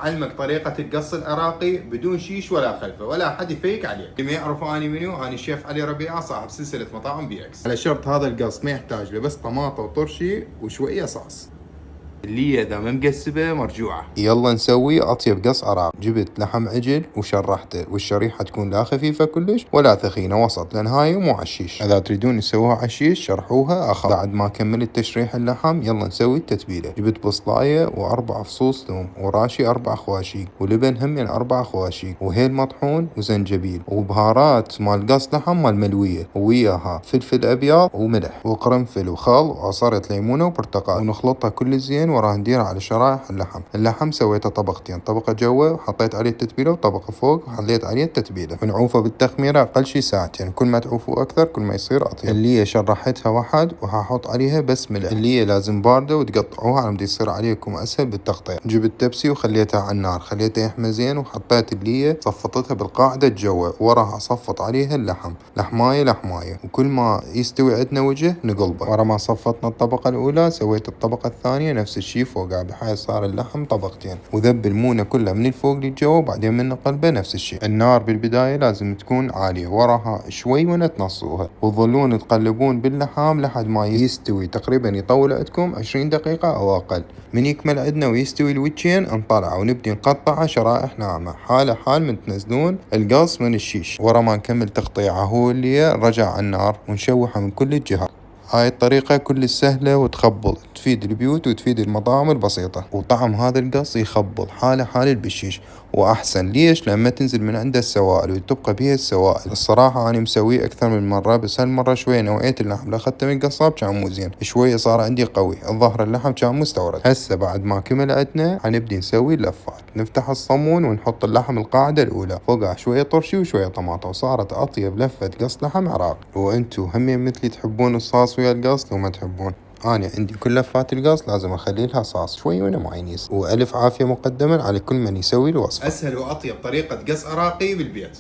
اعلمك طريقة القص العراقي بدون شيش ولا خلفه ولا حد يفيك عليه. اللي ما يعرفوا اني منو، اني الشيف علي ربيعة صاحب سلسلة مطاعم بي اكس. على شرط هذا القص ما يحتاج له بس طماطة وطرشي وشوية صوص. اللي اذا ما مقسبه مرجوعه. يلا نسوي اطيب قص عراق. جبت لحم عجل وشرحته، والشريحه تكون لا خفيفه كلش ولا ثخينه، وسط، لان هاي مو عشيش. اذا تريدون تسووها عشيش شرحوها اخف. بعد ما كملت تشريح اللحم يلا نسوي التتبيله. جبت بصلايه واربع فصوص ثوم، وراشي 4 خواشيق، ولبن هم 4 خواشيق، وهيل مطحون، وزنجبيل، وبهارات مال قص لحم مال ملويه، وياها فلفل ابيض وملح وقرنفل وخل وعصاره ليمونه وبرتقال، ونخلطها كل زين. وراه نديره على شرائح اللحم سويته طبقتين، طبقة جوا وحطيت عليه التتبيلة، وطبقة فوق وحطيت عليه التتبيلة، ونعوفه بالتخميرة أقل شي ساعتين. كل ما تعوفوا أكثر كل ما يصير أطيب. اللي شرحتها واحد وهحط عليها بس ملح. اللي لازم باردة وتقطعوها على مود يصير عليكم أسهل بالتقطيع. جبت تبسي وخليتها على النار، خليتها يحمى زين، وحطيت اللي صفطتها بالقاعدة جوا، وراها صفط عليها اللحم لحماية، وكل ما يستوي عندنا وجه نقلبه. ورا ما صفطنا الطبقة الأولى سويت الطبقة الثانية نفس الشي فوقها، بحيث صار اللحم طبقتين، وذب المونة كلها من الفوق للجوا، وبعدين من قلبه نفس الشي. النار بالبداية لازم تكون عالية، وراها شوي وين تنصوها، وتظلون تقلبون باللحام لحد ما يستوي تقريبا. يطول عندكم 20 دقيقة أو أقل. من يكمل عندنا ويستوي الوجهين نطلعه ونبدي نقطعه شرائح ناعمة، حال من تنزلون القص من الشيش. ورا ما نكمل تقطيعه هو اللي رجع على النار ونشوحه من كل الجهات. هاي الطريقة كل سهلة وتخبل، تفيد البيوت وتفيد المطاعم البسيطة، وطعم هذا القص يخبل حال البشيش. وأحسن ليش؟ لما تنزل من عنده السوائل وتبقى بيها السوائل. الصراحة أنا مسويه أكثر من مرة، بس هالمرة شوية نوعية اللحم اللي أخذته من القصاب كان مو زين، شوية صار عندي قوي، الظهر اللحم كان مستورد. هسه بعد ما كمل عندنا حنبدي نسوي اللفات. نفتح الصمون ونحط اللحم القاعدة الأولى، فوقها شوية طرشي وشوية طماطة، وصارت أطيب لفة قص لحم عراق. وأنتو هم مثلي تحبون الصاص ويا القص لو ما تحبون؟ أنا عندي كل لفات القص لازم أخلي لها صاص شوي وأنا مايونيز. وألف عافية مقدما على كل من يسوي الوصفة. أسهل وأطيب طريقة قص عراقي بالبيت.